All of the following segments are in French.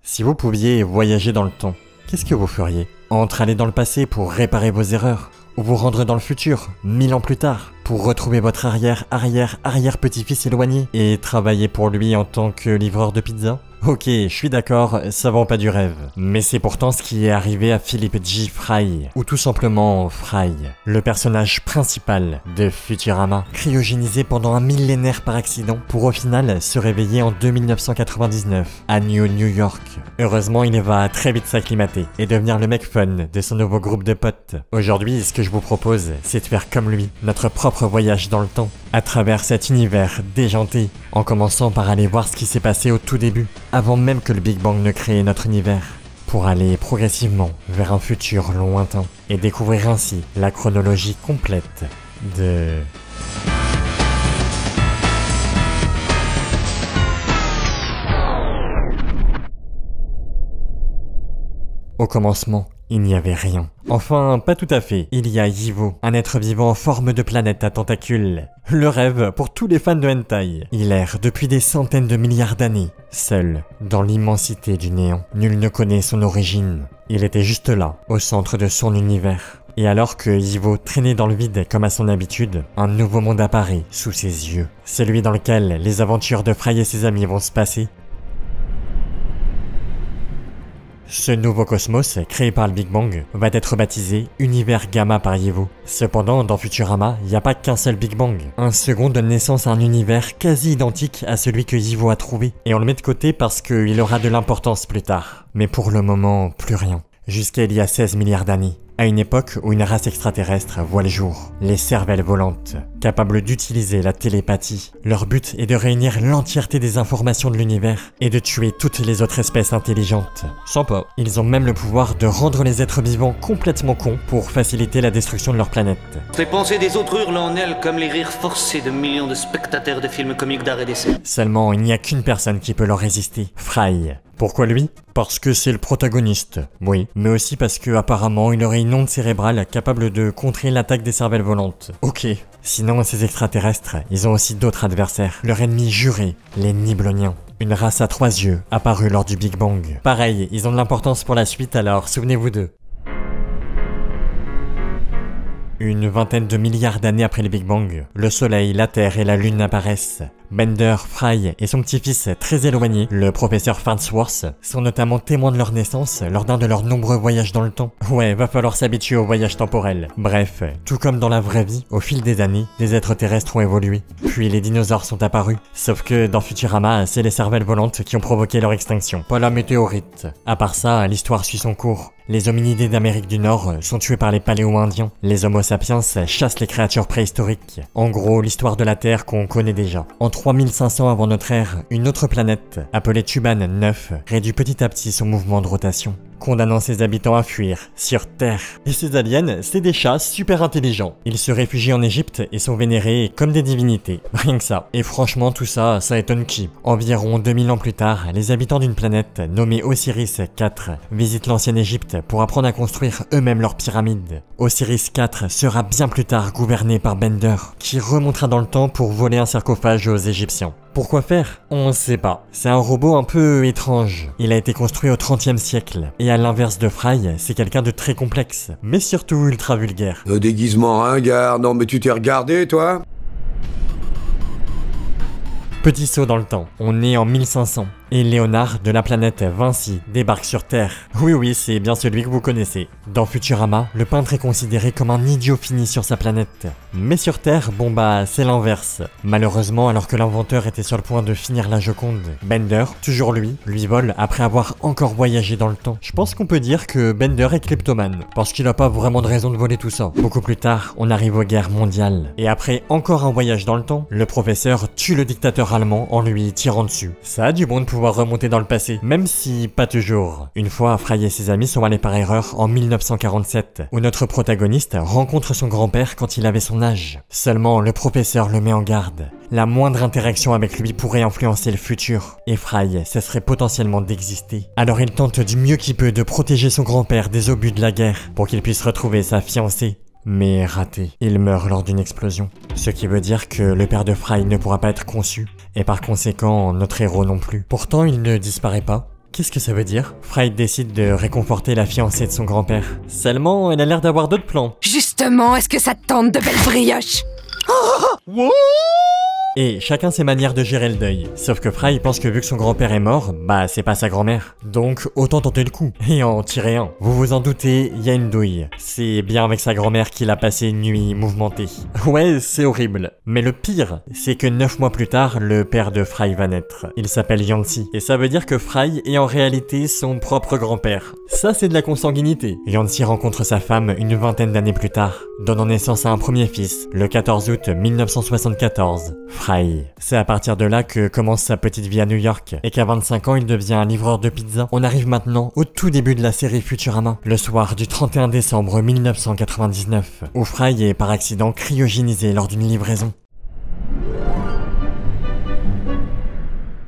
Si vous pouviez voyager dans le temps, qu'est-ce que vous feriez? Aller dans le passé pour réparer vos erreurs? Ou vous rendre dans le futur, 1000 ans plus tard, pour retrouver votre arrière-petit-fils éloigné et travailler pour lui en tant que livreur de pizza? Ok, je suis d'accord, ça vend pas du rêve. Mais c'est pourtant ce qui est arrivé à Philip J. Fry, ou tout simplement Fry, le personnage principal de Futurama, cryogénisé pendant un millénaire par accident, pour au final se réveiller en 2999, à New York. Heureusement, il va très vite s'acclimater et devenir le mec fun de son nouveau groupe de potes. Aujourd'hui, ce que je vous propose, c'est de faire comme lui, notre propre voyage dans le temps, à travers cet univers déjanté, en commençant par aller voir ce qui s'est passé au tout début, avant même que le Big Bang ne crée notre univers, pour aller progressivement vers un futur lointain, et découvrir ainsi la chronologie complète de... Au commencement, il n'y avait rien. Enfin, pas tout à fait. Il y a Yivo, un être vivant en forme de planète à tentacules. Le rêve pour tous les fans de hentai. Il erre depuis des centaines de milliards d'années, seul, dans l'immensité du néant. Nul ne connaît son origine. Il était juste là, au centre de son univers. Et alors que Yivo traînait dans le vide comme à son habitude, un nouveau monde apparaît sous ses yeux. Celui dans lequel les aventures de Fry et ses amis vont se passer. Ce nouveau cosmos, créé par le Big Bang, va être baptisé Univers Gamma par Yivo. Cependant, dans Futurama, il n'y a pas qu'un seul Big Bang. Un second donne naissance à un univers quasi identique à celui que Yivo a trouvé. Et on le met de côté parce qu'il aura de l'importance plus tard. Mais pour le moment, plus rien. Jusqu'à il y a 16 milliards d'années. À une époque où une race extraterrestre voit le jour, les cervelles volantes, capables d'utiliser la télépathie. Leur but est de réunir l'entièreté des informations de l'univers et de tuer toutes les autres espèces intelligentes. Sympa. Ils ont même le pouvoir de rendre les êtres vivants complètement cons pour faciliter la destruction de leur planète. Les pensées des autres hurlent en elles comme les rires forcés de millions de spectateurs de films comiques d'art et d'essai. Seulement, il n'y a qu'une personne qui peut leur résister, Fry. Pourquoi lui? Parce que c'est le protagoniste, oui, mais aussi parce que apparemment il aurait une onde cérébrale capable de contrer l'attaque des cervelles volantes. Ok. Sinon, ces extraterrestres, ils ont aussi d'autres adversaires. Leur ennemi juré, les Nibloniens. Une race à 3 yeux, apparue lors du Big Bang. Pareil, ils ont de l'importance pour la suite, alors souvenez-vous d'eux. Une vingtaine de milliards d'années après le Big Bang, le Soleil, la Terre et la Lune apparaissent. Bender, Fry et son petit-fils très éloigné, le professeur Farnsworth, sont notamment témoins de leur naissance lors d'un de leurs nombreux voyages dans le temps. Ouais, va falloir s'habituer au voyage temporel. Bref, tout comme dans la vraie vie, au fil des années, des êtres terrestres ont évolué. Puis les dinosaures sont apparus. Sauf que dans Futurama, c'est les cervelles volantes qui ont provoqué leur extinction, pas la météorite. À part ça, l'histoire suit son cours. Les hominidés d'Amérique du Nord sont tués par les paléo-indiens. Les Homo sapiens chassent les créatures préhistoriques. En gros, l'histoire de la Terre qu'on connaît déjà. En 3500 avant notre ère, une autre planète, appelée Tuban 9, réduit petit à petit son mouvement de rotation, condamnant ses habitants à fuir sur Terre. Et ces aliens, c'est des chats super intelligents. Ils se réfugient en Égypte et sont vénérés comme des divinités. Rien que ça. Et franchement, tout ça, ça étonne qui? Environ 2000 ans plus tard, les habitants d'une planète nommée Osiris 4 visitent l'ancienne Égypte pour apprendre à construire eux-mêmes leurs pyramides. Osiris 4 sera bien plus tard gouverné par Bender, qui remontera dans le temps pour voler un sarcophage aux Égyptiens. Pourquoi faire? On ne sait pas. C'est un robot un peu étrange. Il a été construit au 30e siècle. Et à l'inverse de Fry, c'est quelqu'un de très complexe, mais surtout ultra vulgaire. Déguisement ringard, non mais tu t'es regardé toi? Petit saut dans le temps. On est en 1500. Et Léonard, de la planète Vinci, débarque sur Terre. Oui, c'est bien celui que vous connaissez. Dans Futurama, le peintre est considéré comme un idiot fini sur sa planète. Mais sur Terre, bon bah, c'est l'inverse. Malheureusement, alors que l'inventeur était sur le point de finir la Joconde, Bender, toujours lui vole après avoir encore voyagé dans le temps. Je pense qu'on peut dire que Bender est kleptomane, parce qu'il a pas vraiment de raison de voler tout ça. Beaucoup plus tard, on arrive aux guerres mondiales. Et après encore un voyage dans le temps, le professeur tue le dictateur allemand en lui tirant dessus. Ça a du bon de pouvoir remonter dans le passé, même si pas toujours. Une fois, Fry et ses amis sont allés par erreur en 1947, où notre protagoniste rencontre son grand-père quand il avait son âge. Seulement, le professeur le met en garde. La moindre interaction avec lui pourrait influencer le futur, et Fry cesserait potentiellement d'exister. Alors il tente du mieux qu'il peut de protéger son grand-père des obus de la guerre, pour qu'il puisse retrouver sa fiancée. Mais raté, il meurt lors d'une explosion. Ce qui veut dire que le père de Fry ne pourra pas être conçu, et par conséquent, notre héros non plus. Pourtant, il ne disparaît pas. Qu'est-ce que ça veut dire? Fry décide de réconforter la fiancée de son grand-père. Seulement, elle a l'air d'avoir d'autres plans. Justement, est-ce que ça te tente de belles brioches? Et chacun ses manières de gérer le deuil. Sauf que Fry pense que vu que son grand-père est mort, bah c'est pas sa grand-mère. Donc autant tenter le coup et en tirer un. Vous vous en doutez, il y a une douille. C'est bien avec sa grand-mère qu'il a passé une nuit mouvementée. Ouais, c'est horrible. Mais le pire, c'est que 9 mois plus tard, le père de Fry va naître. Il s'appelle Yancy. Et ça veut dire que Fry est en réalité son propre grand-père. Ça c'est de la consanguinité. Yancy rencontre sa femme une vingtaine d'années plus tard, donnant naissance à un premier fils, le 14 août 1974. Fry. C'est à partir de là que commence sa petite vie à New York, et qu'à 25 ans il devient un livreur de pizza. On arrive maintenant au tout début de la série Futurama, le soir du 31 décembre 1999, où Fry est par accident cryogénisé lors d'une livraison.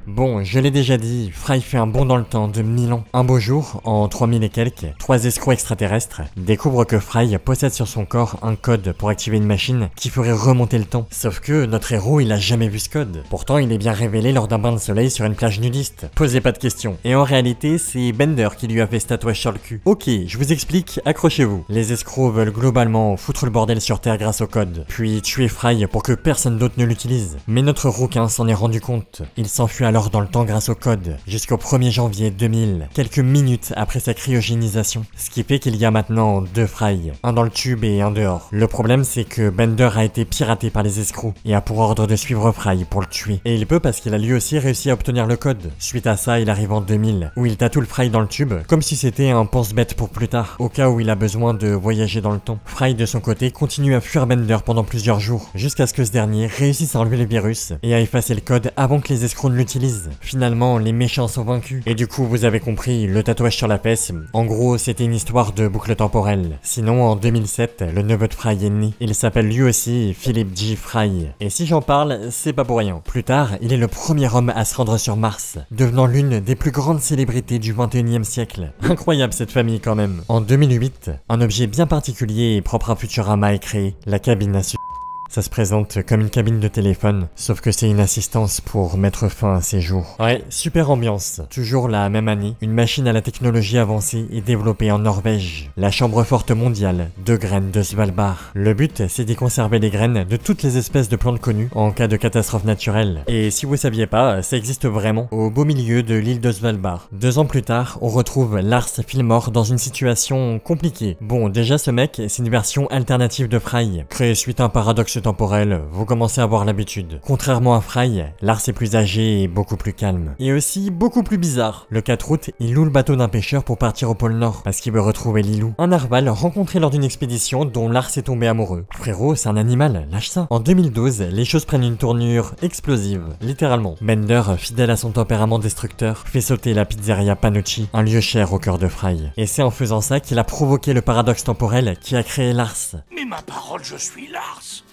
Bon, je l'ai déjà dit, Fry fait un bond dans le temps de 1000 ans. Un beau jour, en 3000 et quelques, 3 escrocs extraterrestres découvrent que Fry possède sur son corps un code pour activer une machine qui ferait remonter le temps. Sauf que notre héros, il a jamais vu ce code. Pourtant, il est bien révélé lors d'un bain de soleil sur une plage nudiste. Posez pas de questions. Et en réalité, c'est Bender qui lui a fait ce tatouage sur le cul. Ok, je vous explique, accrochez-vous. Les escrocs veulent globalement foutre le bordel sur Terre grâce au code, puis tuer Fry pour que personne d'autre ne l'utilise. Mais notre rouquin s'en est rendu compte. Il s'enfuit alors dans le temps grâce au code, jusqu'au 1er janvier 2000, quelques minutes après sa cryogénisation. Ce qui fait qu'il y a maintenant 2 Fry, un dans le tube et un dehors. Le problème c'est que Bender a été piraté par les escrocs et a pour ordre de suivre Fry pour le tuer. Et il peut parce qu'il a lui aussi réussi à obtenir le code. Suite à ça, il arrive en 2000, où il tatoue le Fry dans le tube, comme si c'était un pense-bête pour plus tard, au cas où il a besoin de voyager dans le temps. Fry de son côté continue à fuir Bender pendant plusieurs jours, jusqu'à ce que ce dernier réussisse à enlever le virus et à effacer le code avant que les escrocs ne l'utilisent. Finalement, les méchants sont vaincus. Et du coup, vous avez compris, le tatouage sur la fesse, en gros, c'était une histoire de boucle temporelle. Sinon, en 2007, le neveu de Fry est né. Il s'appelle lui aussi Philip G. Fry. Et si j'en parle, c'est pas pour rien. Plus tard, il est le premier homme à se rendre sur Mars, devenant l'une des plus grandes célébrités du 21e siècle. Incroyable cette famille quand même. En 2008, un objet bien particulier et propre à Futurama est créé, la cabine à sucre. Ça se présente comme une cabine de téléphone, sauf que c'est une assistance pour mettre fin à ses jours. Ouais, super ambiance. Toujours la même année, une machine à la technologie avancée est développée en Norvège. La chambre forte mondiale de graines de Svalbard. Le but, c'est d'y conserver les graines de toutes les espèces de plantes connues en cas de catastrophe naturelle. Et si vous saviez pas, ça existe vraiment au beau milieu de l'île de Svalbard. 2 ans plus tard, on retrouve Lars Fillmore dans une situation compliquée. Bon, déjà ce mec, c'est une version alternative de Fry, créée suite à un paradoxe temporel, vous commencez à avoir l'habitude. Contrairement à Fry, Lars est plus âgé et beaucoup plus calme. Et aussi beaucoup plus bizarre. Le 4 août, il loue le bateau d'un pêcheur pour partir au pôle Nord, parce qu'il veut retrouver Lilou, un narval rencontré lors d'une expédition dont Lars est tombé amoureux. Frérot, c'est un animal, lâche ça. En 2012, les choses prennent une tournure explosive, littéralement. Bender, fidèle à son tempérament destructeur, fait sauter la pizzeria Panucci, un lieu cher au cœur de Fry. Et c'est en faisant ça qu'il a provoqué le paradoxe temporel qui a créé Lars. Mais ma parole, je suis Lars.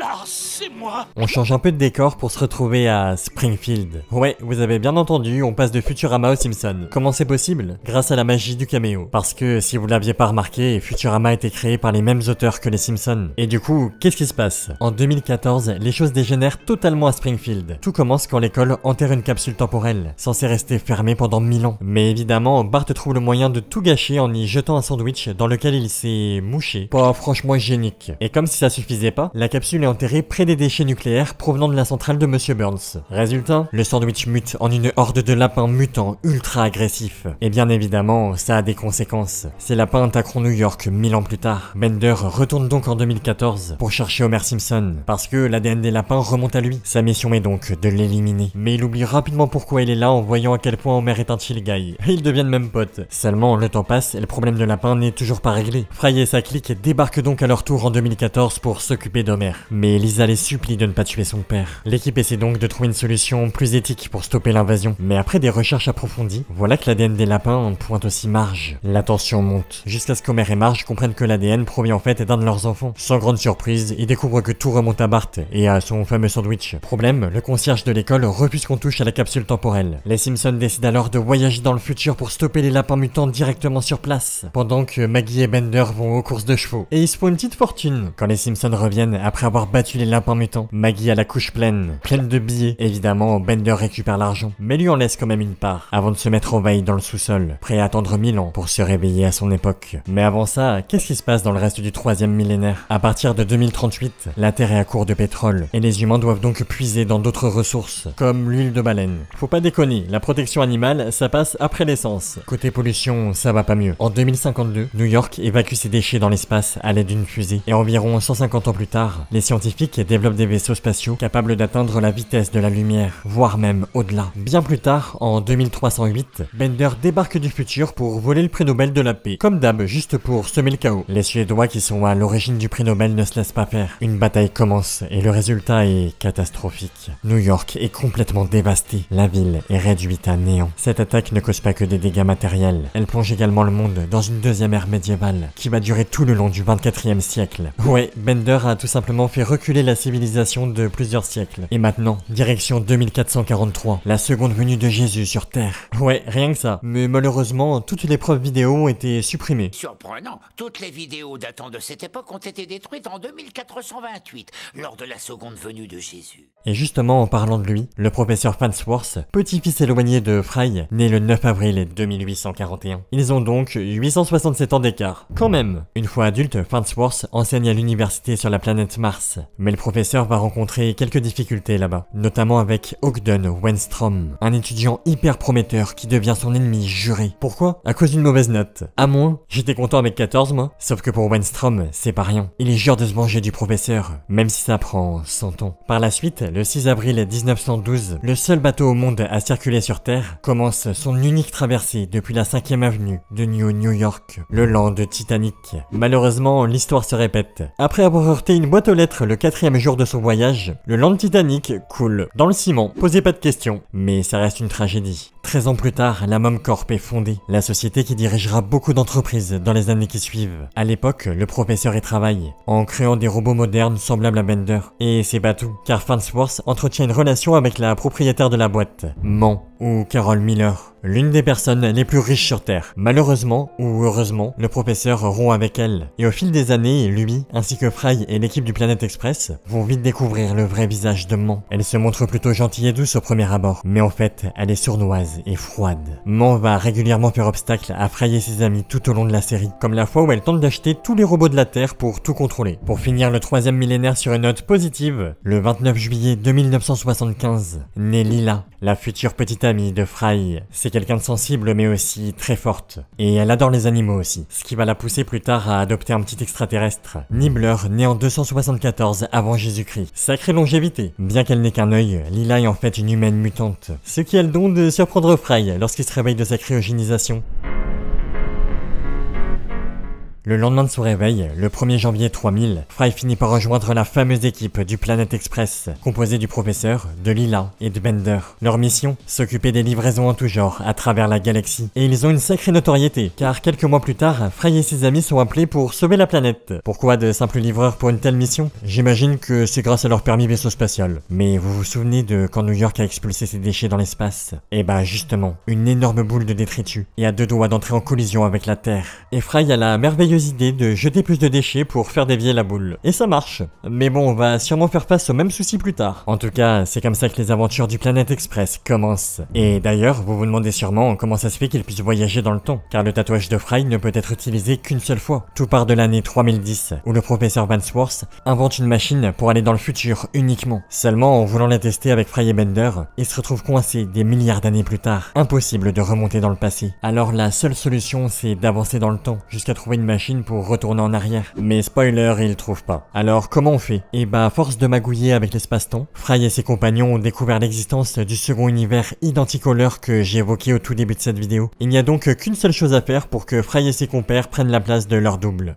Lars, c'est moi. On change un peu de décor pour se retrouver à Springfield. Ouais, vous avez bien entendu, on passe de Futurama aux Simpsons. Comment c'est possible? Grâce à la magie du caméo. Parce que, si vous l'aviez pas remarqué, Futurama a été créé par les mêmes auteurs que les Simpsons. Et du coup, qu'est-ce qui se passe? En 2014, les choses dégénèrent totalement à Springfield. Tout commence quand l'école enterre une capsule temporelle, censée rester fermée pendant 1000 ans. Mais évidemment, Bart trouve le moyen de tout gâcher en y jetant un sandwich dans lequel il s'est mouché. Pas franchement hygiénique. Et comme si ça suffisait pas, la capsule est enterré près des déchets nucléaires provenant de la centrale de Monsieur Burns. Résultat, le sandwich mute en une horde de lapins mutants ultra agressifs. Et bien évidemment, ça a des conséquences. Ces lapins attaqueront New York 1000 ans plus tard. Bender retourne donc en 2014 pour chercher Homer Simpson, parce que l'ADN des lapins remonte à lui. Sa mission est donc de l'éliminer. Mais il oublie rapidement pourquoi il est là en voyant à quel point Homer est un chill guy. Et ils deviennent même potes. Seulement, le temps passe et le problème de lapin n'est toujours pas réglé. Fry et sa clique débarquent donc à leur tour en 2014 pour s'occuper d'Homer. Mais Lisa les supplie de ne pas tuer son père. L'équipe essaie donc de trouver une solution plus éthique pour stopper l'invasion. Mais après des recherches approfondies, voilà que l'ADN des lapins pointe aussi Marge. La tension monte, jusqu'à ce qu'Homer et Marge comprennent que l'ADN provient en fait d'un de leurs enfants. Sans grande surprise, ils découvrent que tout remonte à Bart et à son fameux sandwich. Problème, le concierge de l'école refuse qu'on touche à la capsule temporelle. Les Simpsons décident alors de voyager dans le futur pour stopper les lapins mutants directement sur place, pendant que Maggie et Bender vont aux courses de chevaux. Et ils se font une petite fortune. Quand les Simpsons reviennent après avoir avoir battu les lapins mutants, Maggie a la couche pleine de billets. Évidemment, Bender récupère l'argent, mais lui en laisse quand même une part, avant de se mettre au veille dans le sous-sol, prêt à attendre 1000 ans pour se réveiller à son époque. Mais avant ça, qu'est-ce qui se passe dans le reste du 3e millénaire? À partir de 2038, la Terre est à court de pétrole, et les humains doivent donc puiser dans d'autres ressources, comme l'huile de baleine. Faut pas déconner, la protection animale, ça passe après l'essence. Côté pollution, ça va pas mieux. En 2052, New York évacue ses déchets dans l'espace à l'aide d'une fusée, et environ 150 ans plus tard, les scientifiques développent des vaisseaux spatiaux capables d'atteindre la vitesse de la lumière, voire même au-delà. Bien plus tard, en 2308, Bender débarque du futur pour voler le prix Nobel de la paix. Comme d'hab, juste pour semer le chaos. Les Suédois qui sont à l'origine du prix Nobel ne se laissent pas faire. Une bataille commence et le résultat est catastrophique. New York est complètement dévastée. La ville est réduite à néant. Cette attaque ne cause pas que des dégâts matériels. Elle plonge également le monde dans une deuxième ère médiévale qui va durer tout le long du 24e siècle. Ouais, Bender a tout simplement fait reculer la civilisation de plusieurs siècles. Et maintenant, direction 2443, la seconde venue de Jésus sur Terre. Ouais, rien que ça. Mais malheureusement, toutes les preuves vidéo ont été supprimées. Surprenant, toutes les vidéos datant de cette époque ont été détruites en 2428, lors de la seconde venue de Jésus. Et justement, en parlant de lui, le professeur Farnsworth, petit-fils éloigné de Fry, né le 9 avril 2841. Ils ont donc 867 ans d'écart. Quand même. Une fois adulte, Farnsworth enseigne à l'université sur la planète Mars. Mais le professeur va rencontrer quelques difficultés là-bas, notamment avec Ogden Wenstrom, un étudiant hyper prometteur qui devient son ennemi juré. Pourquoi? À cause d'une mauvaise note. À moins, j'étais content avec 14 moi. Sauf que pour Wenstrom, c'est pas rien. Il est jure de se venger du professeur, même si ça prend 100 ans. Par la suite, le 6 avril 1912, le seul bateau au monde à circuler sur Terre commence son unique traversée depuis la 5e avenue de New York, le land Titanic. Malheureusement, l'histoire se répète. Après avoir heurté une boîte aux lettres le 4e jour de son voyage, le land Titanic coule dans le ciment. Posez pas de questions, mais ça reste une tragédie. 13 ans plus tard, la Mom Corp est fondée, la société qui dirigera beaucoup d'entreprises dans les années qui suivent. À l'époque, le professeur y travaille, en créant des robots modernes semblables à Bender. Et c'est pas tout, car Farnsworth entretient une relation avec la propriétaire de la boîte, Man, ou Carol Miller, l'une des personnes les plus riches sur Terre. Malheureusement, ou heureusement, le professeur rompt avec elle. Et au fil des années, lui, ainsi que Fry et l'équipe du Planet Express, vont vite découvrir le vrai visage de Man. Elle se montre plutôt gentille et douce au premier abord, mais en fait, elle est sournoise et froide. Man va régulièrement faire obstacle à Fry et ses amis tout au long de la série, comme la fois où elle tente d'acheter tous les robots de la Terre pour tout contrôler. Pour finir le 3e millénaire sur une note positive, le 29 juillet 1975, naît Lila, la future petite amie de Fry. C'est quelqu'un de sensible mais aussi très forte. Et elle adore les animaux aussi, ce qui va la pousser plus tard à adopter un petit extraterrestre, Nibbler, né en 274 avant Jésus-Christ. Sacrée longévité. Bien qu'elle n'ait qu'un œil, Lila est en fait une humaine mutante, ce qui a le don de surprendre Fry lorsqu'il se réveille de sa cryogénisation. Le lendemain de son réveil, le 1er janvier 3000, Fry finit par rejoindre la fameuse équipe du Planet Express, composée du professeur, de Lila et de Bender. Leur mission, s'occuper des livraisons en tout genre à travers la galaxie. Et ils ont une sacrée notoriété, car quelques mois plus tard, Fry et ses amis sont appelés pour sauver la planète. Pourquoi de simples livreurs pour une telle mission? J'imagine que c'est grâce à leur permis vaisseau spatial. Mais vous vous souvenez de quand New York a expulsé ses déchets dans l'espace? Et bah justement, une énorme boule de détritus, et à 2 doigts d'entrer en collision avec la Terre. Et Fry a la merveilleuse idée de jeter plus de déchets pour faire dévier la boule. Et ça marche. Mais bon, on va sûrement faire face au même souci plus tard. En tout cas, c'est comme ça que les aventures du Planet Express commencent. Et d'ailleurs, vous vous demandez sûrement comment ça se fait qu'il puisse voyager dans le temps, car le tatouage de Fry ne peut être utilisé qu'une seule fois. Tout part de l'année 3010, où le professeur Farnsworth invente une machine pour aller dans le futur uniquement. Seulement, en voulant la tester avec Fry et Bender, il se retrouve coincé des milliards d'années plus tard. Impossible de remonter dans le passé. Alors la seule solution, c'est d'avancer dans le temps, jusqu'à trouver une machine pour retourner en arrière. Mais spoiler, il trouve pas. Alors comment on fait? Et bah, à force de magouiller avec l'espace-temps, Fry et ses compagnons ont découvert l'existence du second univers identique au leur que j'ai évoqué au tout début de cette vidéo. Il n'y a donc qu'une seule chose à faire pour que Fry et ses compères prennent la place de leur double.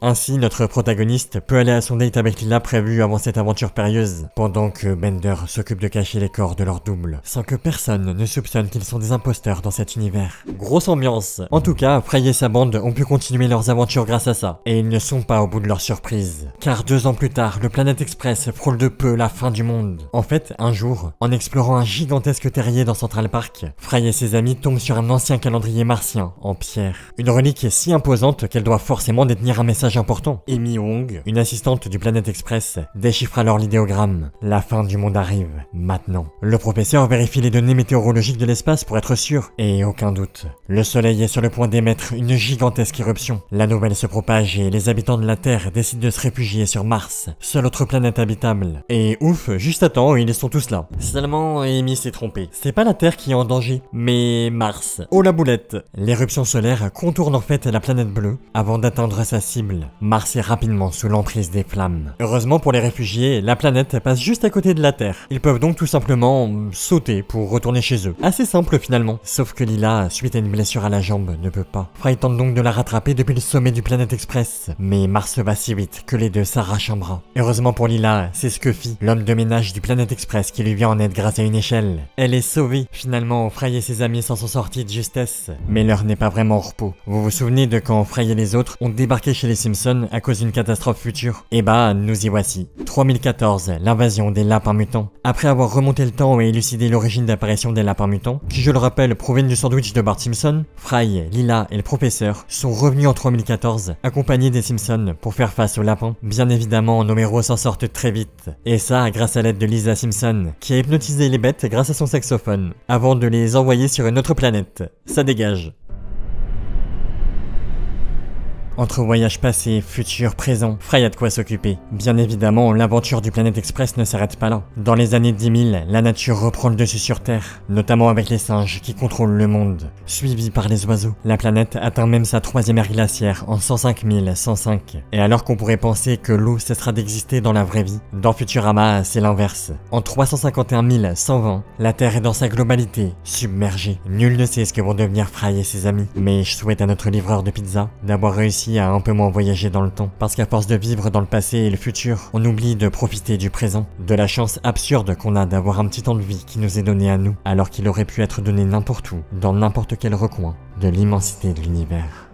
Ainsi, notre protagoniste peut aller à son date avec Lila prévu avant cette aventure périlleuse, pendant que Bender s'occupe de cacher les corps de leur double, sans que personne ne soupçonne qu'ils sont des imposteurs dans cet univers. Grosse ambiance. En tout cas, Fry et sa bande ont pu continuer leurs aventures grâce à ça, et ils ne sont pas au bout de leur surprise. Car 2 ans plus tard, le Planet Express frôle de peu la fin du monde. En fait, un jour, en explorant un gigantesque terrier dans Central Park, Fry et ses amis tombent sur un ancien calendrier martien, en pierre. Une relique si imposante qu'elle doit forcément détenir un message personnage important. Amy Wong, une assistante du Planet Express, déchiffre alors l'idéogramme. La fin du monde arrive, maintenant. Le professeur vérifie les données météorologiques de l'espace pour être sûr, et aucun doute. Le soleil est sur le point d'émettre une gigantesque éruption. La nouvelle se propage et les habitants de la Terre décident de se réfugier sur Mars, seule autre planète habitable. Et ouf, juste à temps, ils sont tous là. Seulement, Amy s'est trompée. C'est pas la Terre qui est en danger, mais Mars. Oh la boulette! L'éruption solaire contourne en fait la planète bleue avant d'atteindre sa cible. Mars est rapidement sous l'emprise des flammes. Heureusement pour les réfugiés, la planète passe juste à côté de la Terre. Ils peuvent donc tout simplement sauter pour retourner chez eux. Assez simple finalement. Sauf que Lila, suite à une blessure à la jambe, ne peut pas. Fry tente donc de la rattraper depuis le sommet du Planet Express. Mais Mars va si vite que les deux s'arrachent un bras. Heureusement pour Lila, c'est Scuffy, l'homme de ménage du Planet Express, qui lui vient en aide grâce à une échelle. Elle est sauvée. Finalement, Fry et ses amis s'en sont sortis de justesse. Mais l'heure n'est pas vraiment au repos. Vous vous souvenez de quand Fry et les autres ont débarqué chez les Simpsons à cause d'une catastrophe future? Eh bah, nous y voici. 3014, l'invasion des lapins mutants. Après avoir remonté le temps et élucidé l'origine d'apparition des lapins mutants, qui je le rappelle proviennent du sandwich de Bart Simpson, Fry, Lila et le professeur sont revenus en 3014, accompagnés des Simpsons pour faire face aux lapins. Bien évidemment, nos héros s'en sortent très vite. Et ça, grâce à l'aide de Lisa Simpson, qui a hypnotisé les bêtes grâce à son saxophone, avant de les envoyer sur une autre planète. Ça dégage. Entre voyage passé, futur, présent, Fry a de quoi s'occuper. Bien évidemment, l'aventure du Planet Express ne s'arrête pas là. Dans les années 10 000, la nature reprend le dessus sur Terre, notamment avec les singes qui contrôlent le monde, suivis par les oiseaux. La planète atteint même sa 3e ère glaciaire en 105 105. Et alors qu'on pourrait penser que l'eau cessera d'exister dans la vraie vie, dans Futurama, c'est l'inverse. En 351 120, la Terre est dans sa globalité, submergée. Nul ne sait ce que vont devenir Fry et ses amis. Mais je souhaite à notre livreur de pizza d'avoir réussi à un peu moins voyager dans le temps, parce qu'à force de vivre dans le passé et le futur, on oublie de profiter du présent, de la chance absurde qu'on a d'avoir un petit temps de vie qui nous est donné à nous, alors qu'il aurait pu être donné n'importe où, dans n'importe quel recoin de l'immensité de l'univers.